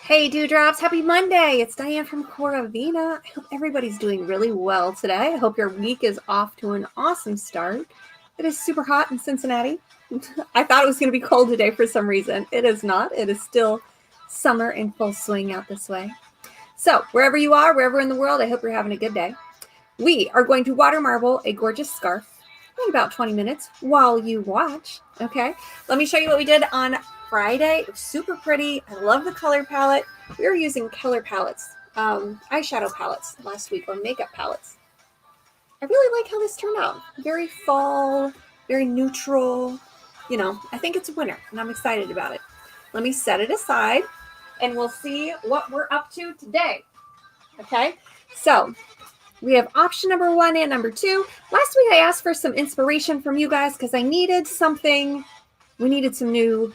Hey Dewdrops, happy Monday. It's Diane from Coravina. I hope everybody's doing really well today. I hope your week is off to an awesome start. It is super hot in Cincinnati. I thought it was going to be cold today for some reason. It is not. It is still summer in full swing out this way. So wherever you are, wherever in the world, I hope you're having a good day. We are going to water marble a gorgeous scarf in about 20 minutes while you watch. Okay, let me show you what we did on Friday. It was super pretty. I love the color palette. We were using color palettes, eyeshadow palettes last week, or makeup palettes. I really like how this turned out. Very fall, very neutral. You know, I think it's winter and I'm excited about it. Let me set it aside and we'll see what we're up to today. Okay, so we have option number 1 and number 2. Last week I asked for some inspiration from you guys because I needed something. We needed some new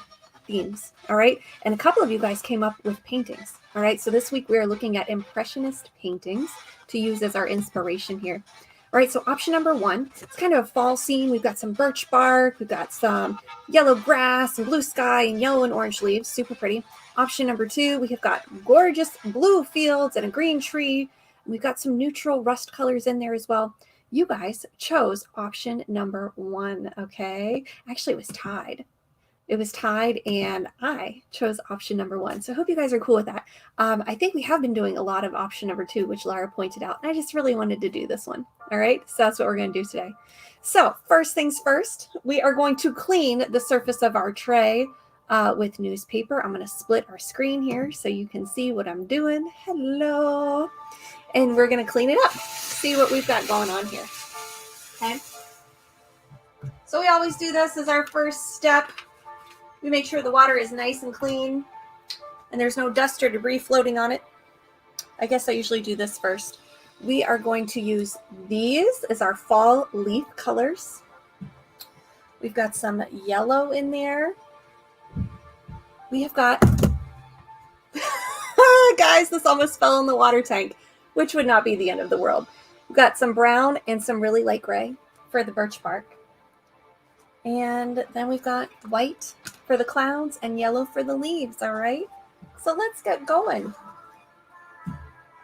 themes, all right? And a couple of you guys came up with paintings, all right? So this week we are looking at Impressionist paintings to use as our inspiration here. All right, so option number 1, it's kind of a fall scene. We've got some birch bark, we've got some yellow grass and blue sky and yellow and orange leaves, super pretty. Option number 2, we have got gorgeous blue fields and a green tree. We've got some neutral rust colors in there as well. You guys chose option number 1, okay? Actually, it was tied. It was tied, and I chose option number 1. So I hope you guys are cool with that. I think we have been doing a lot of option number 2, which Lara pointed out, and I just really wanted to do this one. All right, so that's what we're going to do today. So first things first, we are going to clean the surface of our tray with newspaper. I'm going to split our screen here so you can see what I'm doing. Hello. And we're going to clean it up. See what we've got going on here. Okay. So we always do this as our first step. We make sure the water is nice and clean and there's no dust or debris floating on it. I guess I usually do this first. We are going to use these as our fall leaf colors. We've got some yellow in there. We have got, guys, this almost fell in the water tank, which would not be the end of the world. We've got some brown and some really light gray for the birch bark. And then we've got white for the clouds and yellow for the leaves, all right? So let's get going.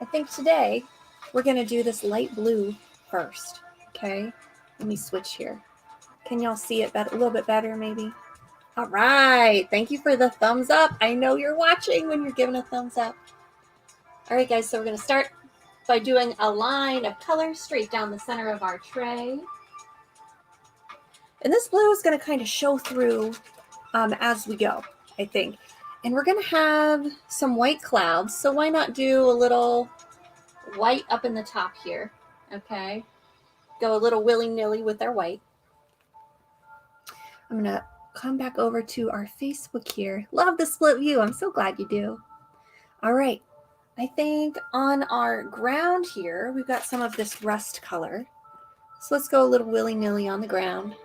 I think today we're going to do this light blue first, okay? Let me switch here. Can y'all see it a little bit better maybe? All right, thank you for the thumbs up. I know you're watching when you're giving a thumbs up. All right, guys, so we're going to start by doing a line of color straight down the center of our tray. And this blue is going to kind of show through as we go, I think. And we're going to have some white clouds. So why not do a little white up in the top here, okay? Go a little willy-nilly with our white. I'm going to come back over to our Facebook here. Love the split view. I'm so glad you do. All right. I think on our ground here, we've got some of this rust color. So let's go a little willy-nilly on the ground.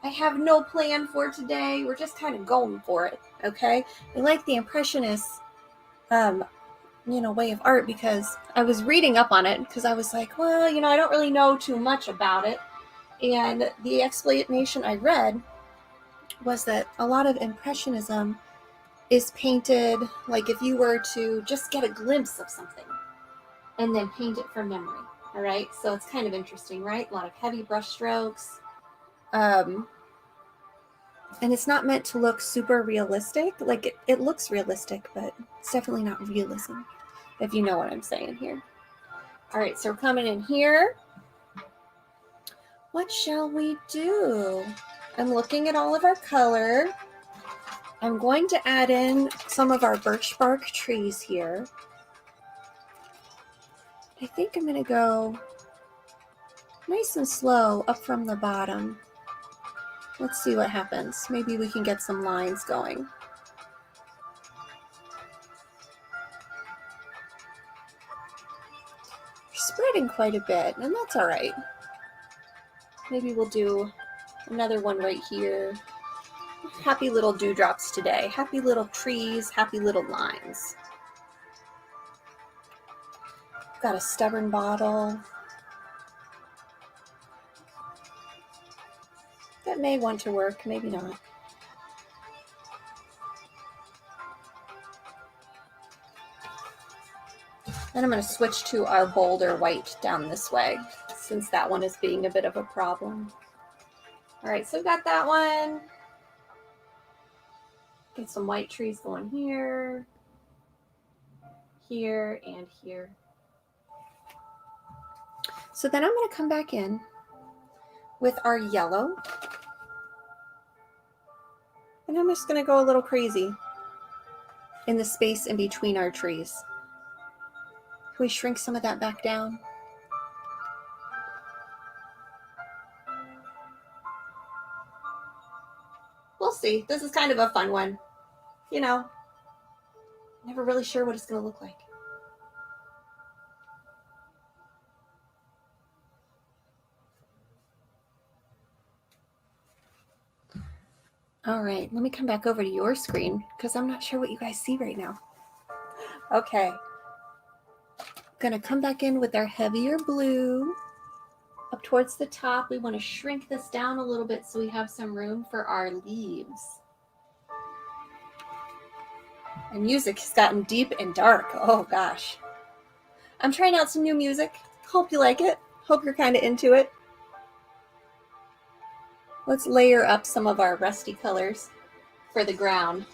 I have no plan for today. We're just kind of going for it, okay? I like the Impressionist, way of art because I was reading up on it because I was like, well, I don't really know too much about it. And the explanation I read was that a lot of Impressionism is painted like if you were to just get a glimpse of something and then paint it from memory, all right? So it's kind of interesting, right? A lot of heavy brush strokes. And it's not meant to look super realistic. Like it looks realistic, but it's definitely not realism, if you know what I'm saying here. All right, so we're coming in here. What shall we do? I'm looking at all of our color. I'm going to add in some of our birch bark trees here. I think I'm going to go nice and slow up from the bottom. Let's see what happens. Maybe we can get some lines going. You're spreading quite a bit, and that's all right. Maybe we'll do another one right here. Happy little dewdrops today. Happy little trees, happy little lines. Got a stubborn bottle. That may want to work, maybe not. Then I'm going to switch to our bolder white down this way, since that one is being a bit of a problem. All right, so we've got that one. Get some white trees going here, here, and here. So then I'm going to come back in with our yellow. And I'm just going to go a little crazy in the space in between our trees. Can we shrink some of that back down? We'll see. This is kind of a fun one. You know, never really sure what it's going to look like. All right, let me come back over to your screen because I'm not sure what you guys see right now. Okay. Gonna come back in with our heavier blue up towards the top. We want to shrink this down a little bit so we have some room for our leaves. And music has gotten deep and dark. Oh gosh. I'm trying out some new music. Hope you like it. Hope you're kind of into it. Let's layer up some of our rusty colors for the ground.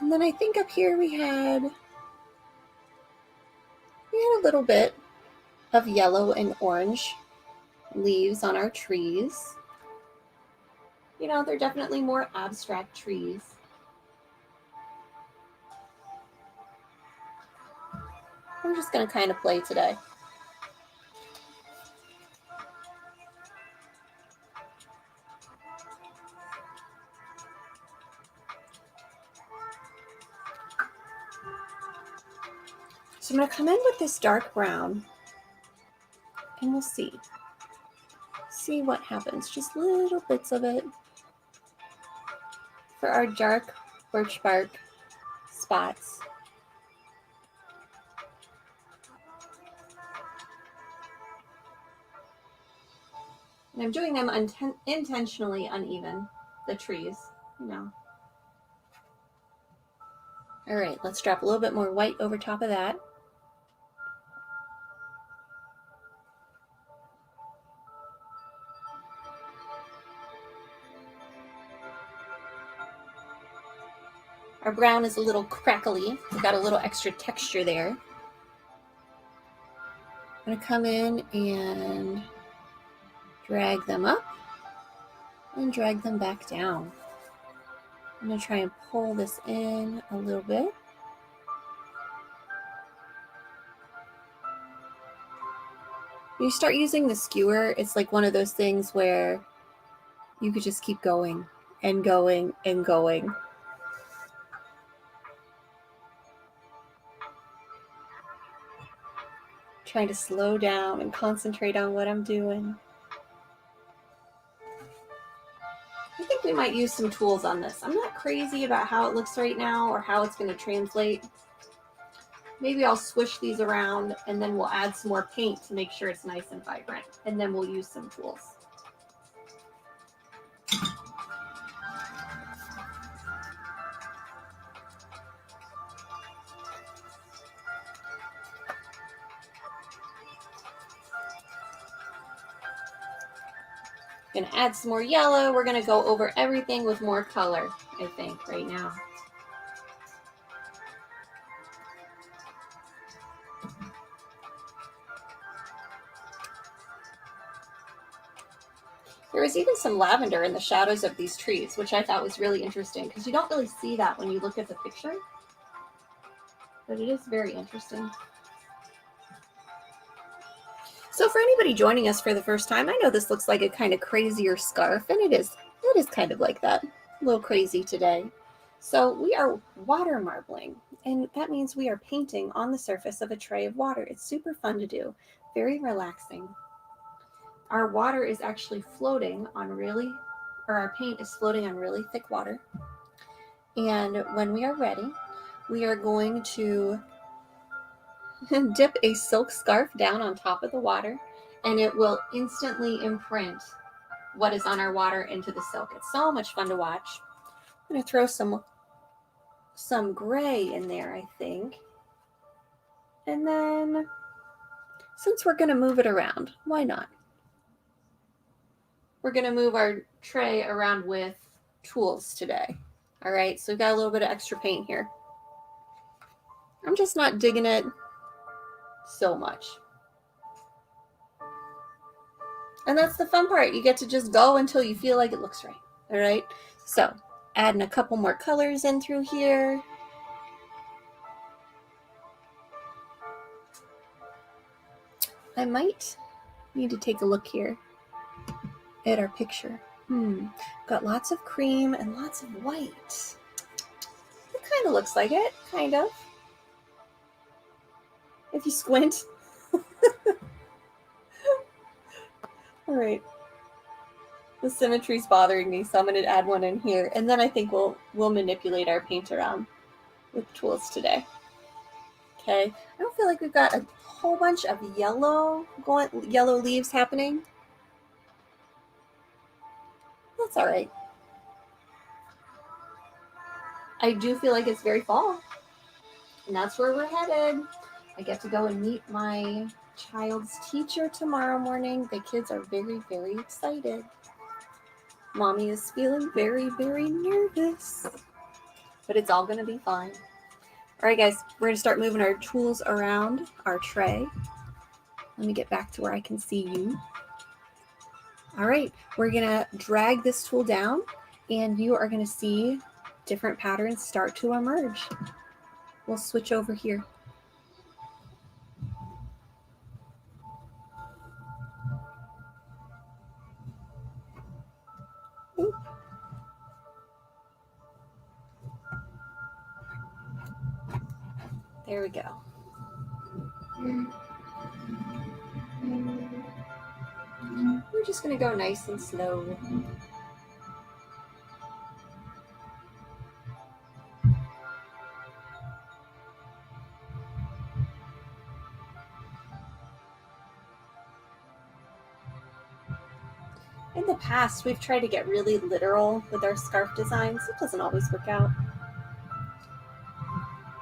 And then I think up here we had a little bit of yellow and orange leaves on our trees. You know, they're definitely more abstract trees. I'm just going to kind of play today. So I'm going to come in with this dark brown and we'll see what happens. Just little bits of it for our dark birch bark spots. And I'm doing them intentionally uneven, the trees, you know. All right, let's drop a little bit more white over top of that. Our brown is a little crackly. We've got a little extra texture there. I'm going to come in and drag them up and drag them back down. I'm going to try and pull this in a little bit. When you start using the skewer, it's like one of those things where you could just keep going and going and going. Trying to slow down and concentrate on what I'm doing. I think we might use some tools on this. I'm not crazy about how it looks right now or how it's going to translate. Maybe I'll swish these around and then we'll add some more paint to make sure it's nice and vibrant. And then we'll use some tools. Gonna add some more yellow. We're gonna go over everything with more color, I think, right now. There was even some lavender in the shadows of these trees, which I thought was really interesting because you don't really see that when you look at the picture, but it is very interesting. So for anybody joining us for the first time, I know this looks like a kind of crazier scarf, and it is kind of like that, a little crazy today. So we are water marbling, and that means we are painting on the surface of a tray of water. It's super fun to do, very relaxing. Our water is actually floating on our paint is floating on really thick water. And when we are ready, we are going to dip a silk scarf down on top of the water, and it will instantly imprint what is on our water into the silk. It's so much fun to watch. I'm going to throw some gray in there, I think. And then, since we're going to move it around, why not? We're going to move our tray around with tools today. All right, so we've got a little bit of extra paint here. I'm just not digging it so much. And that's the fun part. You get to just go until you feel like it looks right. All right, so adding a couple more colors in through here. I might need to take a look here at our picture. Got lots of cream and lots of white. It kind of looks like it, kind of. If you squint. All right. The symmetry's bothering me, so I'm going to add one in here, and then I think we'll manipulate our paint around with tools today. Okay. I don't feel like we've got a whole bunch of yellow leaves happening. That's all right. I do feel like it's very fall, and that's where we're headed. I get to go and meet my child's teacher tomorrow morning. The kids are very, very excited. Mommy is feeling very, very nervous, but it's all going to be fine. All right, guys, we're going to start moving our tools around our tray. Let me get back to where I can see you. All right, we're going to drag this tool down, and you are going to see different patterns start to emerge. We'll switch over here. Oop. There we go. We're just going to go nice and slow. In the past, we've tried to get really literal with our scarf designs. It doesn't always work out.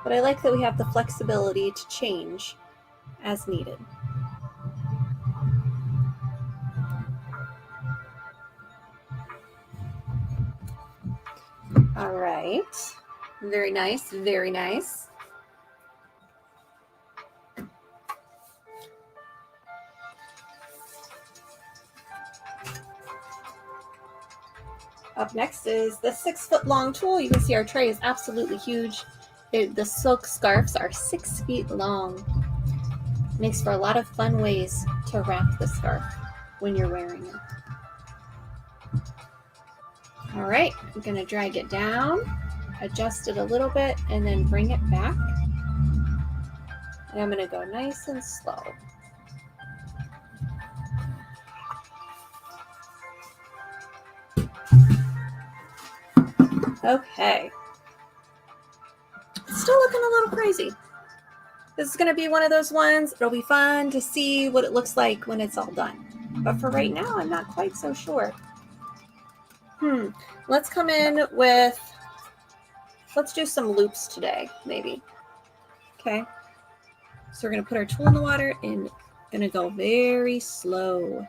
But I like that we have the flexibility to change as needed. All right. Very nice, very nice. Up next is the 6-foot-long tool. You can see our tray is absolutely huge. The silk scarves are 6 feet long. Makes for a lot of fun ways to wrap the scarf when you're wearing it. All right, I'm going to drag it down, adjust it a little bit, and then bring it back. And I'm going to go nice and slow. Okay. It's still looking a little crazy. This is going to be one of those ones. It'll be fun to see what it looks like when it's all done. But for right now, I'm not quite so sure. Let's come in with, let's do some loops today, maybe. Okay. So we're going to put our tool in the water and going to go very slow.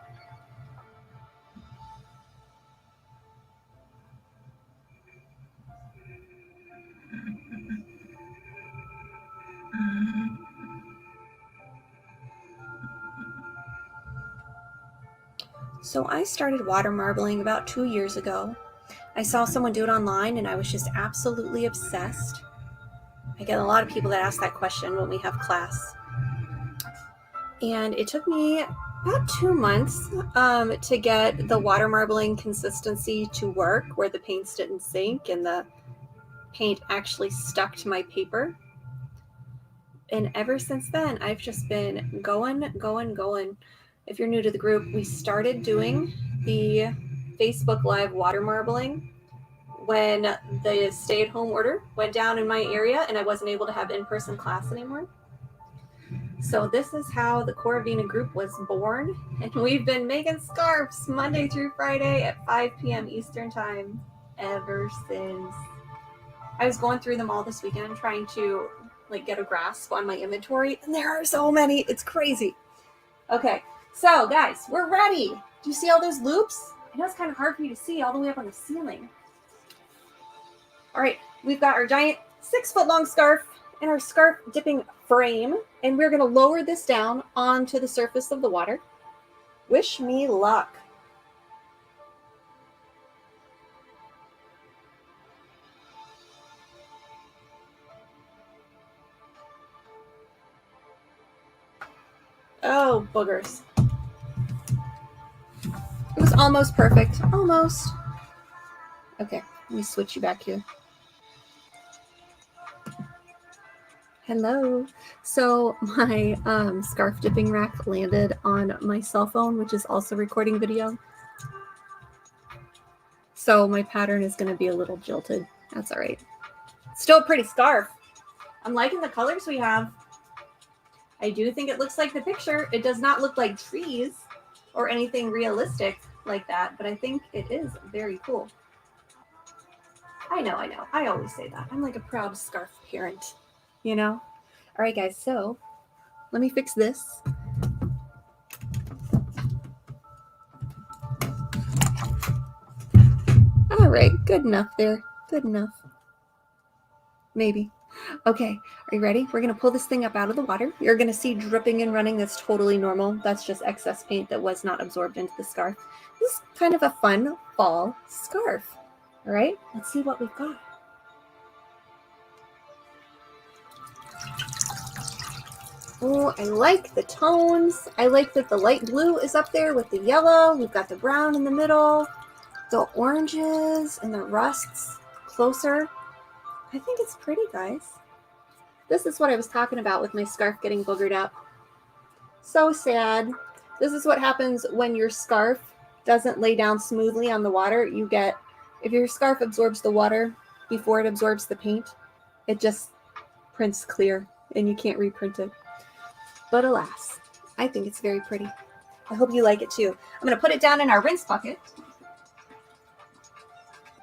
So I started water marbling about 2 years ago. I saw someone do it online and I was just absolutely obsessed. I get a lot of people that ask that question when we have class. And it took me about 2 months to get the water marbling consistency to work, where the paints didn't sink and the paint actually stuck to my paper. And ever since then, I've just been going. If you're new to the group, we started doing the Facebook Live water marbling when the stay-at-home order went down in my area and I wasn't able to have in-person class anymore. So this is how the Coravina group was born, and we've been making scarves Monday through Friday at 5 p.m. Eastern time ever since. I was going through them all this weekend trying to like get a grasp on my inventory, and there are so many. It's crazy. Okay, so guys, we're ready. Do you see all those loops? I know it's kind of hard for you to see all the way up on the ceiling. All right, we've got our giant 6-foot long scarf and our scarf dipping frame, and we're going to lower this down onto the surface of the water. Wish me luck. Oh, boogers. It was almost perfect. Almost. Okay, let me switch you back here. Hello. So my scarf dipping rack landed on my cell phone, which is also recording video. So my pattern is going to be a little jilted. That's all right. Still a pretty scarf. I'm liking the colors we have. I do think it looks like the picture. It does not look like trees or anything realistic like that, but I think it is very cool. I know. I always say that. I'm like a proud scarf parent, you know? All right, guys, so let me fix this. All right, good enough there. Good enough. Maybe. Okay, are you ready? We're going to pull this thing up out of the water. You're going to see dripping and running. That's totally normal. That's just excess paint that was not absorbed into the scarf. This is kind of a fun fall scarf. All right, let's see what we've got. Oh, I like the tones. I like that the light blue is up there with the yellow. We've got the brown in the middle, the oranges and the rusts closer. I think it's pretty, guys. This is what I was talking about with my scarf getting boogered up. So sad. This is what happens when your scarf doesn't lay down smoothly on the water. You get, if your scarf absorbs the water before it absorbs the paint, it just prints clear and you can't reprint it. But alas, I think it's very pretty. I hope you like it too. I'm going to put it down in our rinse bucket.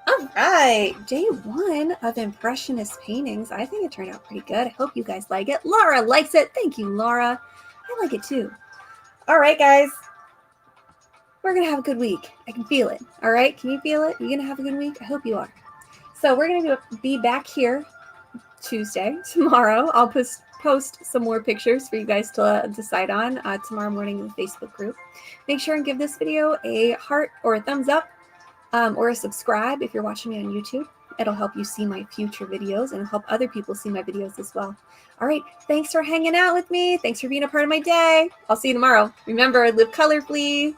All right, day 1 of Impressionist paintings. I think it turned out pretty good. I hope you guys like it. Laura likes it. Thank you, Laura. I like it too. All right, guys. We're going to have a good week. I can feel it. All right, can you feel it? You're going to have a good week? I hope you are. So we're going to be back here Tuesday, tomorrow. I'll post some more pictures for you guys to decide on tomorrow morning in the Facebook group. Make sure and give this video a heart or a thumbs up or a subscribe if you're watching me on YouTube. It'll help you see my future videos and help other people see my videos as well. All right, thanks for hanging out with me. Thanks for being a part of my day. I'll see you tomorrow. Remember, live colorfully.